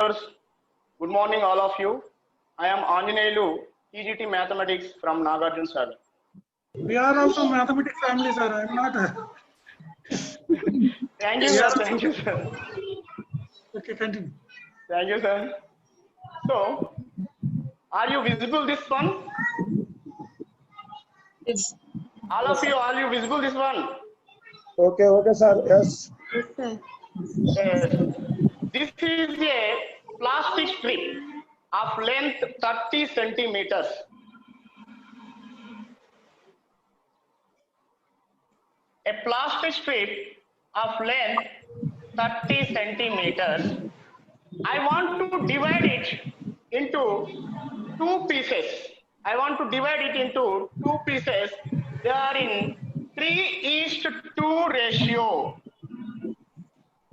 Good morning, all of you. I am Anjaneyulu, TGT Mathematics from Nagarjuna Sagar. We are also mathematics family, sir. I am not. Thank you, sir. Thank you, sir. Okay, continue. Thank you, sir. So, are you visible this one? Yes. All of you, are you visible this one? Okay, sir. Yes. Yes, sir. Yes. This is a plastic strip of length 30 centimeters. A plastic strip of length 30 centimeters. I want to divide it into two pieces. I want to divide it into two pieces. They are in 3:2 ratio.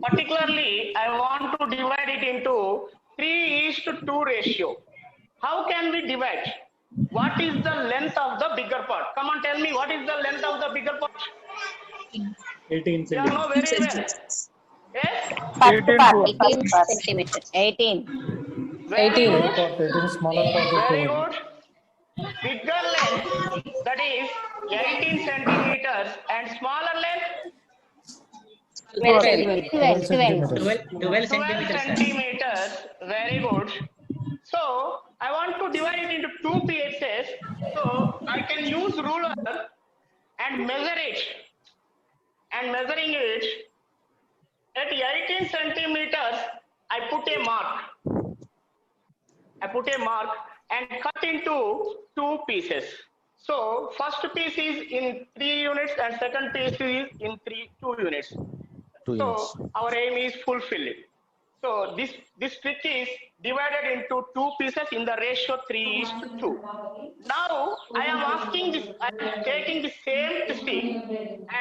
Particularly, I want to divide it into 3:2 ratio. How can we divide? What is the length of the bigger part? Come on, tell me, what is the length of the bigger part? 18 You all know very well. Centimeters. Yes? 18 centimeters. 18. Very 18 good. part, 18 smaller part. Very good. Bigger length, that is 18 centimeters, and smaller length 12 12 centimeters. 12 12 centimeters. Very good. So I want to divide it into two pieces. So I can use ruler and measure it. And measuring it at 18 centimeters, I put a mark. And cut into two pieces. So first piece is in 3 units and second piece is in 2 units. So our aim is fulfilled. So this trick is divided into two pieces in the ratio 3:2. Now I am asking this, I am taking the same stick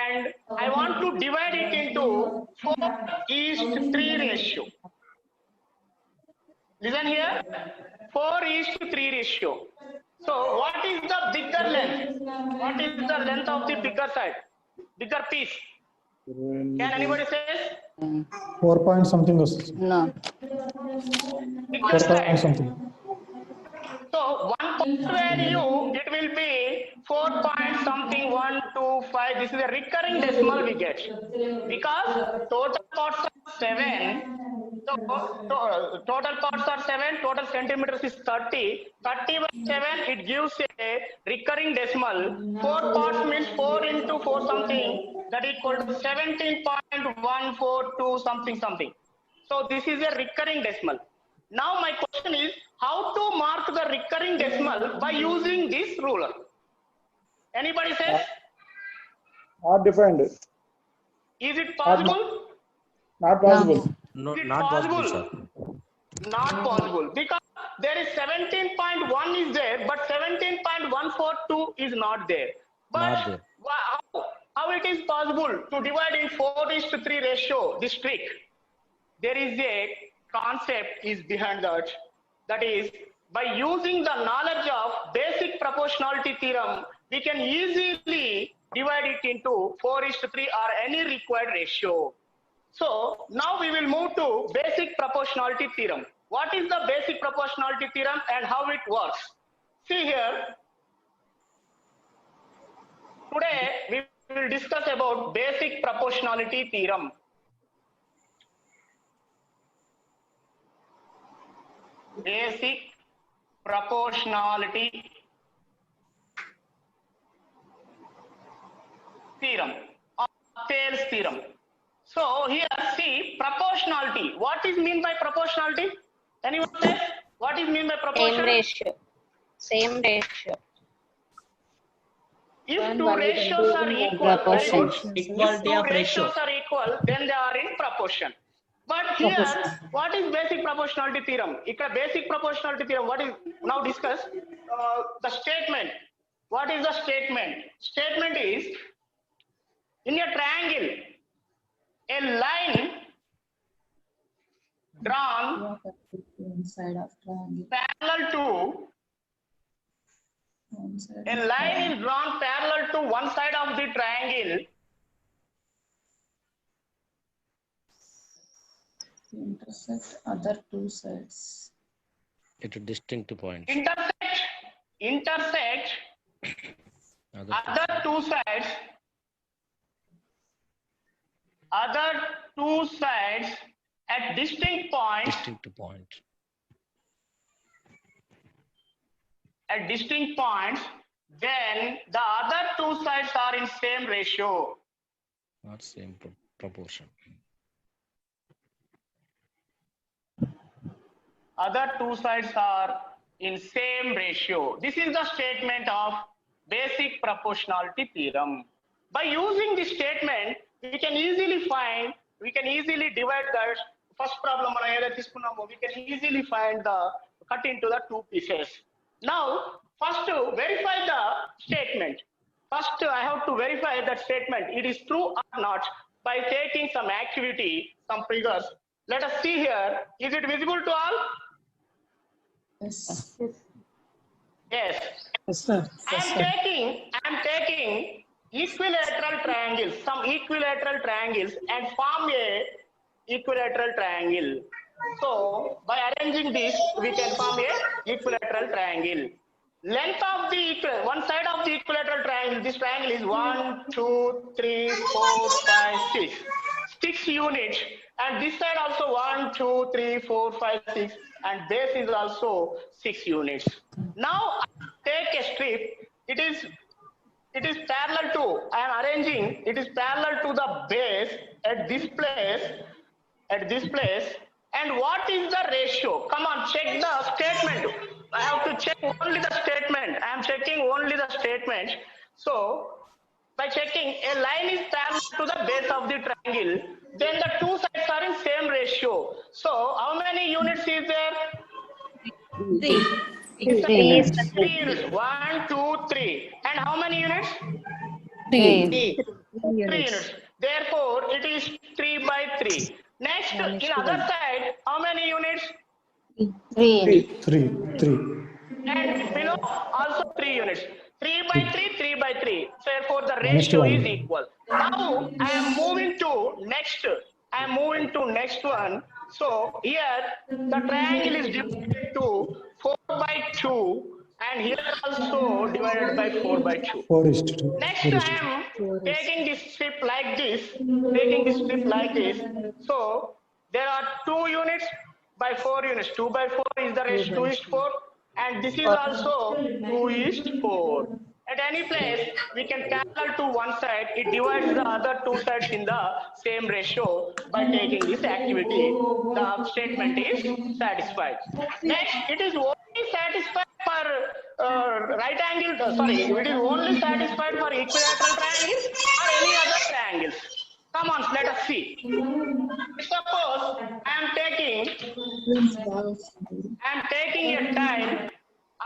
and I want to divide it into 4:3 ratio. Listen here, 4:3 ratio. So what is the bigger length? What is the length of the bigger side? Bigger piece? Can anybody say? 4 point something was No. Bigger 4 point side. something. So 1 point value, it will be 4 point something 125. This is a recurring decimal we get because total parts are 7. So total parts are 7. Total centimeters is 30. 30 by 7, it gives a recurring decimal. 4 parts means 4 into 4 something, that equal to 17.142 something something. So this is a recurring decimal. Now my question is, how to mark the recurring decimal by using this ruler? Anybody says? Not defined. Is it possible? Not possible. No, Is it not possible, sir. Not possible, because there is 17.1 is there, but 17.142 is not there. But Not there. how it is possible to divide in 4:3 ratio, this trick? There is a concept is behind that. That is, by using the knowledge of basic proportionality theorem, we can easily divide it into 4:3 or any required ratio. So now we will move to basic proportionality theorem. What is the basic proportionality theorem and how it works? See here, today we will discuss about basic proportionality theorem. Basic proportionality theorem or Thales theorem. So here see proportionality. What is mean by proportionality? Anyone says what is mean by proportion? Same ratio. If two ratios are equal, very good. If Equality two of ratio. ratios are equal, then they are in proportion. But here, what is basic proportionality theorem? Ikkada basic proportionality theorem, what is now discuss? The statement. What is the statement? Statement is, in a triangle, a line drawn parallel to a line is drawn parallel to one side of the triangle intersect other two sides. At distinct points. Intersect other two sides at distinct points. Distinct point. At distinct points, then the other two sides are in same ratio. Not same proportion. Other two sides are in same ratio. This is the statement of basic proportionality theorem. By using this statement, we can easily divide the first problem. We can easily find the cut into the two pieces. Now, first to verify the statement. First, I have to verify that statement. It is true or not by taking some activity, some figures. Let us see here. Is it visible to all? Yes. Yes. Yes, sir. I am taking equilateral triangles, some equilateral triangles, and form a equilateral triangle. So by arranging this, we can form a equilateral triangle. Length of the one side of the equilateral triangle, this triangle is 1, 2, 3, 4, 5, 6. 6 units. And this side also 1, 2, 3, 4, 5, 6. And base is also 6 units. Now take a strip. It is parallel to, I am arranging, it is parallel to the base at this place. And what is the ratio? Come on, check the statement. I have to check only the statement. I am checking only the statement. So by checking a line is parallel to the base of the triangle, then the two sides are in same ratio. So how many units is there? 3. 3 units. 1, 2, 3. And how many units? 3. 3 units. Therefore, it is 3 by 3. Next, in other side, how many units? 3. 3. And below, also 3 units. 3 by 3, 3 by 3. Therefore, the Minus ratio one. is equal. Now, I am moving to next one. So, here, the triangle is divided to 4 by 2. And here also divided by 4 by 2. 4:2. Next, I am taking this strip like this. So there are 2 units by 4 units. 2 by 4 is the ratio 2:4, and this is also 2:4. At any place, we can parallel to one side. It divides the other two sides in the same ratio by taking this activity. The statement is satisfied. Next, it is only satisfied for right angle. It is only satisfied for equilateral triangles or any other triangles. Come on, let us see. Suppose I am taking a type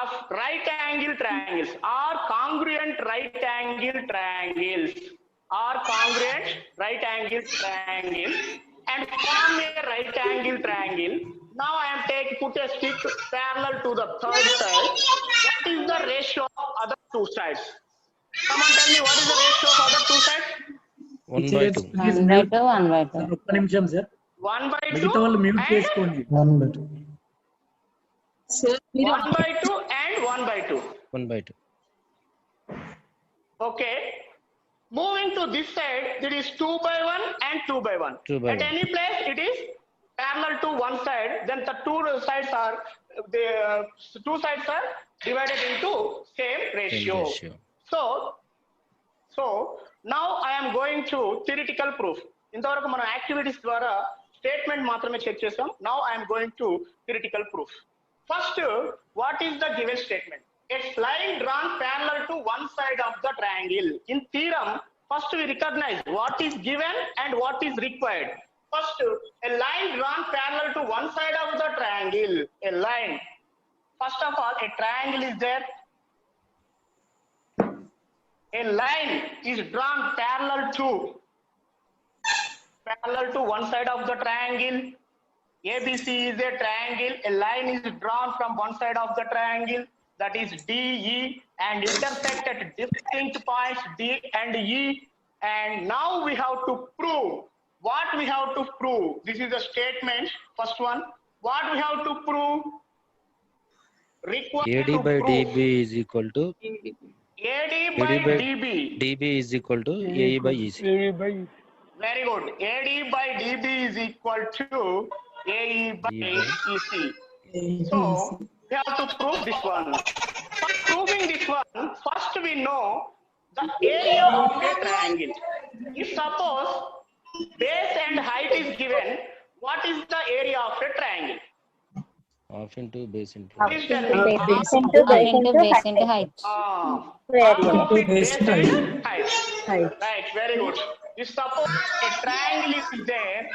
of right angle triangles or congruent right angle triangles and form a right angle triangle. Now I am put a stick parallel to the third side. What is the ratio of other two sides? Come on, tell me what is the ratio of other two sides? 1 by 2. 1 by 2, 1 by 2. ఒక్క నిమిషం sir 1 by 2 మిగతా వాళ్ళు mute and చేసుకోండి 1:2. 1 by 2 and 1 by 2. 1 by 2. Okay. Moving to this side, it is 2 by 1 and 2 by 1. 2 by At 1. any place, it is parallel to one side. Then the two sides are divided into same ratio. ratio. So now I am going to theoretical proof. ఇంతవరకు మనం activities ద్వారా statement మాత్రమే check చేసాం. Now I am going to theoretical proof. First, what is the given statement? A line drawn parallel to one side of the triangle. In theorem, first we recognize what is given and what is required. First, a line drawn parallel to one side of the triangle. A line. First of all, a triangle is there. A line is drawn parallel to one side of the triangle. ABC is a triangle. A line is drawn from one side of the triangle, that is DE, and intersect at distinct points D and E. And now we have to prove what we have to prove? This is a statement, first one. What we have to prove? Required AD to by prove. DB is equal to AD by AD by DB. DB is equal to AE by EC. Very good. AD by DB is equal to AE by E by EC. So we have to prove this one. For proving this one, first we know the area of a triangle. If suppose base and height is given, what is the area of a triangle? half into base into Please tell me. Base into base into height. Half of it base and height. Right, very good. If suppose a triangle is there,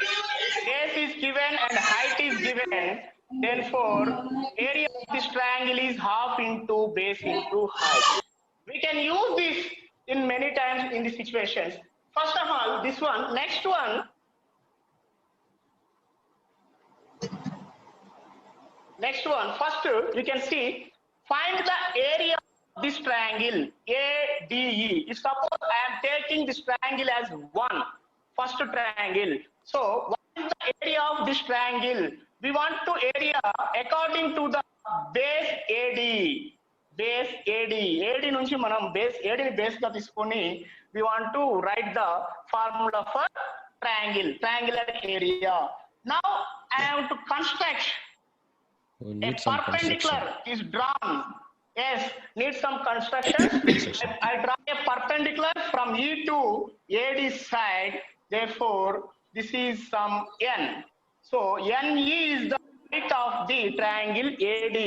base is given and height is given, therefore area of this triangle is half into base into height. We can use this in many times in the situations. First of all, this one, next one. Next one, first we can see, find the area of this triangle ADE. If suppose I am taking this triangle as one, first triangle. So what is the area of this triangle? We want to area according to the base AD. Base AD. AD nunchi manam base AD ni base ga tisukoni, we want to write the formula for triangular area. Now I have to construct. we A need some construction. perpendicular is drawn. Yes, need some construction. I draw a perpendicular from E to AD side. Therefore, this is some N. So NE is the height of the triangle AD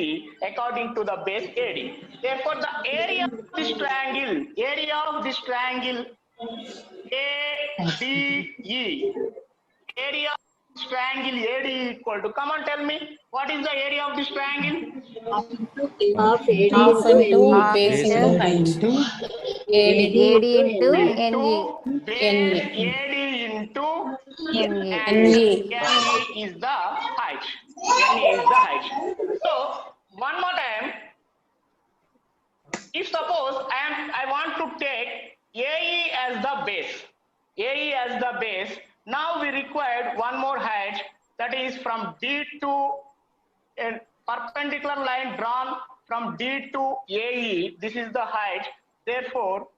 according to the base AD. Therefore, the area of this triangle ADE, area of this triangle AD equal to, come on, tell me, what is the area of this triangle? Half into base Base into height. AD into Into NE. base AD into NE. and NE is the height. NE is the height. So one more time, if suppose I want to take AE as the base, AE as the base, now we required one more height, that is from D to a perpendicular line drawn from D to AE. This is the height. Therefore,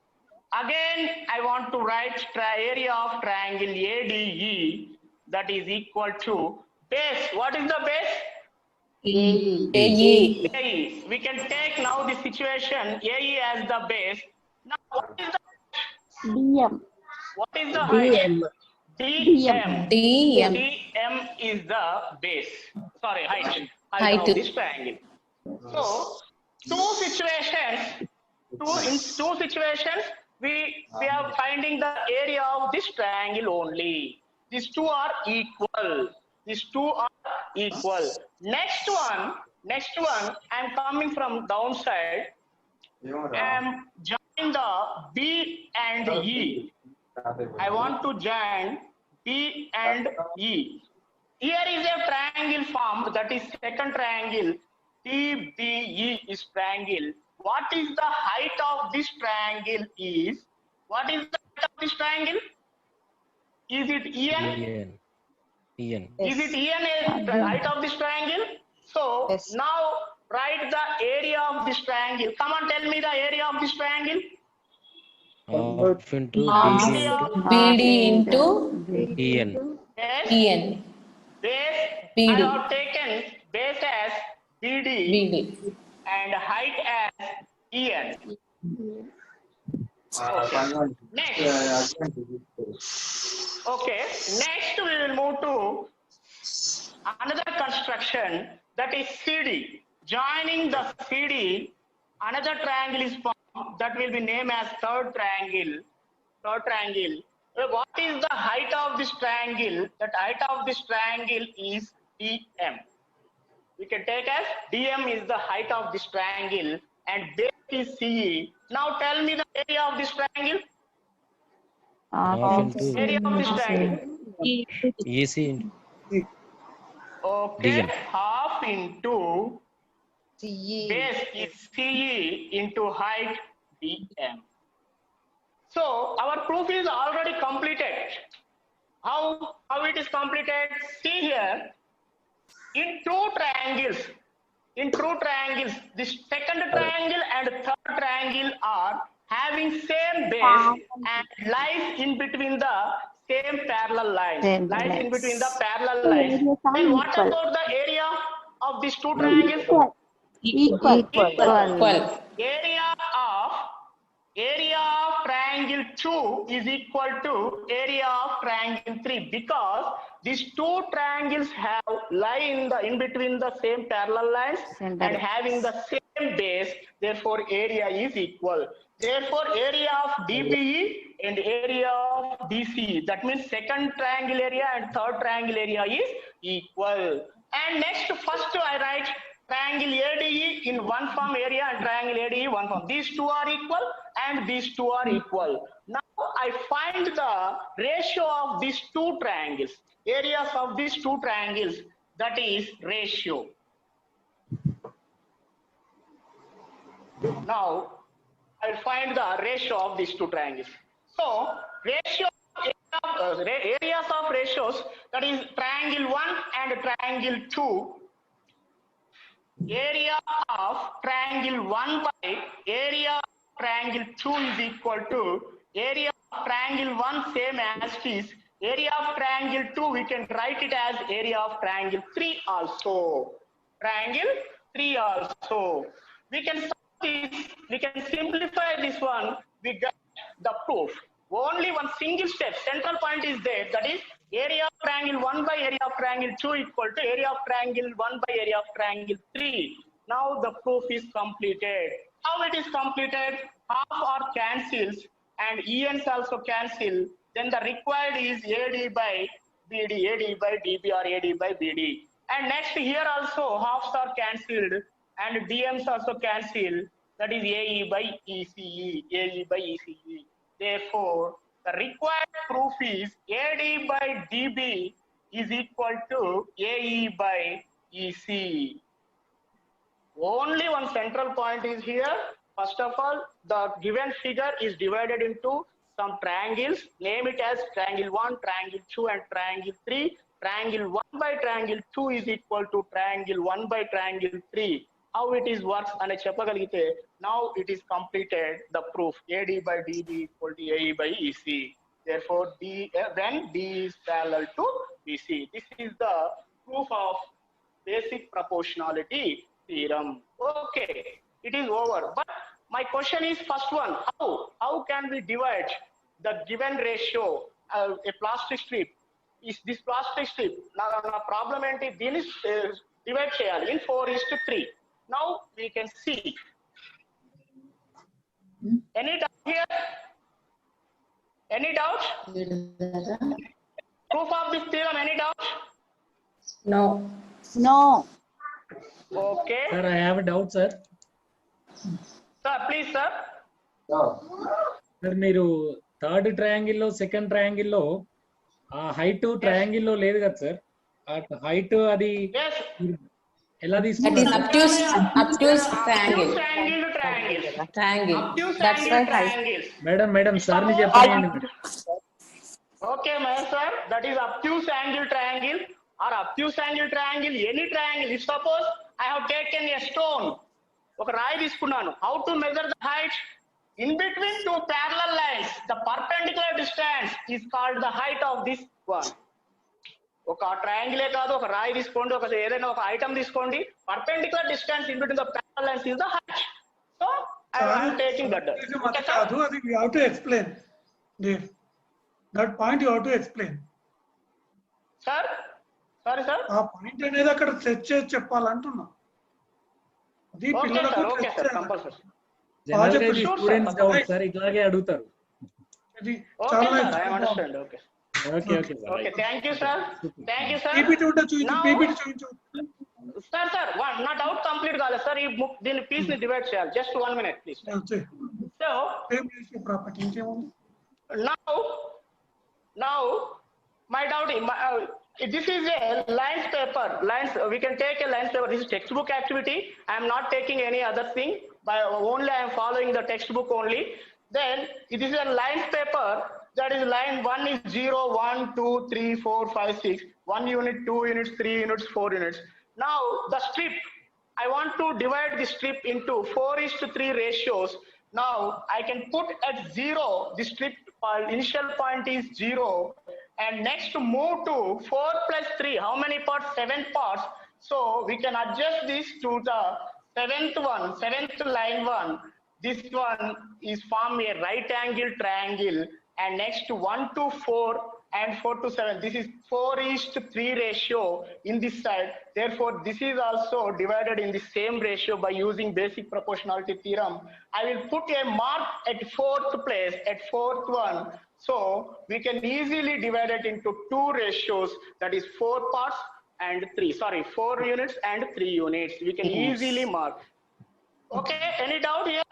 again I want to write area of triangle ADE, that is equal to base. What is the base? AE. AE. We can take now the situation AE as the base. Now what is the DM. What is the height? DM. DM. DM is the base. Sorry, height Height. of this triangle. So, in two situations, we are finding the area of this triangle only. These two are equal. Next one, I am coming from downside. I am joining the B and E. I want to join B and E. Here is a triangle formed, that is second triangle. TBE is triangle. What is the height of this triangle is? What is the height of this triangle? Is it EN? EN. Is it EN the height of this triangle? So now write the area of this triangle. Come on, tell me the area of this triangle. Half into BD into EN. Yes. EN. Base, BD. I have taken base as BD and height as EN. Next. Okay, next we will move to another construction, that is CD. Joining the CD, another triangle is formed that will be named as third triangle. What is the height of this triangle? That height of this triangle is DM. We can take as DM is the height of this triangle and base is CE. Now tell me the area of this triangle. Half into Area of this triangle. EC. Okay, DM. half into base is CE into height DM. So our proof is already completed. How it is completed? See here. In two triangles, this second triangle and third triangle are having same base and lies in between the same parallel lines. Lies in between the parallel lines. Then what about the area of these two triangles? Equal. Area of triangle 2 is equal to area of triangle 3 because these two triangles lie in between the same parallel lines and having the same base. Therefore, area is equal. Therefore, area of DBE and area of DCE. That means second triangle area and third triangle area is equal. And next, first I write triangle ADE in one form area and triangle ADE one form. These two are equal and these two are equal. Now I find the ratio of these two triangles, areas of these two triangles, that is ratio. Now I'll find the ratio of these two triangles. So ratio areas of ratios, that is triangle 1 and triangle 2. Area of triangle 1 by area of triangle 2 is equal to area of triangle 1 same as it is. Area of triangle 2 we can write it as area of triangle 3 also. Triangle 3 also. We can simplify this one. We get the proof. Only one single step, central point is there, that is area of triangle 1 by area of triangle 2 equal to area of triangle 1 by area of triangle 3. Now the proof is completed. How it is completed? Half are cancels and ENs also cancel. Then the required is AD by BD, AD by DB or AD by BD. And next here also halves are cancelled and DMs also cancel. That is AE by ECE, AE by ECE. Therefore, the required proof is AD by DB is equal to AE by EC. Only one central point is here. First of all, the given figure is divided into some triangles. Name it as triangle 1, triangle 2 and triangle 3. Triangle 1 by triangle 2 is equal to triangle 1 by triangle 3. How it is works ane cheppagalite. Now it is completed the proof. AD by DB equal to AE by EC. Therefore, when D is parallel to BC. This is the proof of basic proportionality theorem. Okay, it is over. But my question is first one, how can we divide the given ratio, a plastic strip? Is this plastic strip? Now problem enti dini divide cheyali in 4:3. Now we can see. Any doubt here? Any doubt? Proof of this theorem, any doubt? No. Okay. Sir, I have a doubt, sir. Sir, please, sir. Sir, మీరు third triangle లో second triangle లో ఆ height triangle లో లేదు కదా sir? ఆ height అది Yes. ఎలా That is తీసుకున్నారు? obtuse triangle. Triangle. That's why height. Triangles. Madam sir ని చెప్పండి. Okay, my sir. That is obtuse angle triangle or obtuse angle triangle. Any triangle. If suppose I have taken a stone, ఒక రాయి తీసుకున్నాను. How to measure the height? In between two parallel lines, the perpendicular distance is called the height of this one. ఒక ట్రయాంగిలే కాదు, ఒక రాయి తీసుకోండి, ఒక ఏదైనా ఒక ఐటమ్ తీసుకోండి, perpendicular distance in between the parallel lines is the height. So I am taking that. Okay, sir? అది you have to explain. Dave, that point you have to explain. Sir? Sorry, sir? ఆ point అనేది అక్కడ set చేసి చెప్పాలంటున్నా. అది Okay, పిల్లలకు sir. Okay, sir. తెలుసు. Compulsory. General గా Sure, students doubt sir ఇట్లాగే అడుగుతారు. ఇది Okay, చాలా sir. I understand. Okay. Okay Okay. Thank you, sir. Thank you, sir. PPT ఉంటే చూపించు, Now- పీపీటీ చూపించు. Sir, నా డౌట్ కంప్లీట్ కాలేదు సార్. ఈ బుక్ దీని పీస్ ని డివైడ్ చేయాలి. Just 1 minute, please. So property ఇంకేముంది? now my doubt is, this is a lines paper. Lines, we can take a lines paper. This is textbook activity. I am not taking any other thing. Only I am following the textbook only. Then this is a lines paper. that is line 1 is 0, 1, 2, 3, 4, 5, 6, 1 unit, 2 units, 3 units, 4 units. Now the strip, I want to divide the strip into 4:3 ratios. Now I can put at 0, the strip initial point is 0, and next move to 4 plus 3. How many parts? 7 parts. So we can adjust this to the seventh line one. This one is form a right angle triangle, and next 1 to 4 and 4 to 7. This is 4:3 ratio in this side. Therefore, this is also divided in the same ratio by using basic proportionality theorem. I will put a mark at 4th place, at 4th one. So we can easily divide it into 2 ratios, that is 4 parts and 3. Sorry, 4 units and 3 units. We can easily mark. Okay, any doubt here?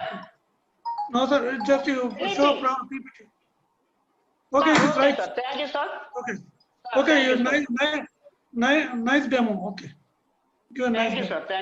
No, sir, just you show from PPT. Okay, it's Okay, right. sir. Thank you, sir. Okay. Sir, Okay, thank you, sir. nice demo. Okay. Give a nice Thank you, demo. sir. Thank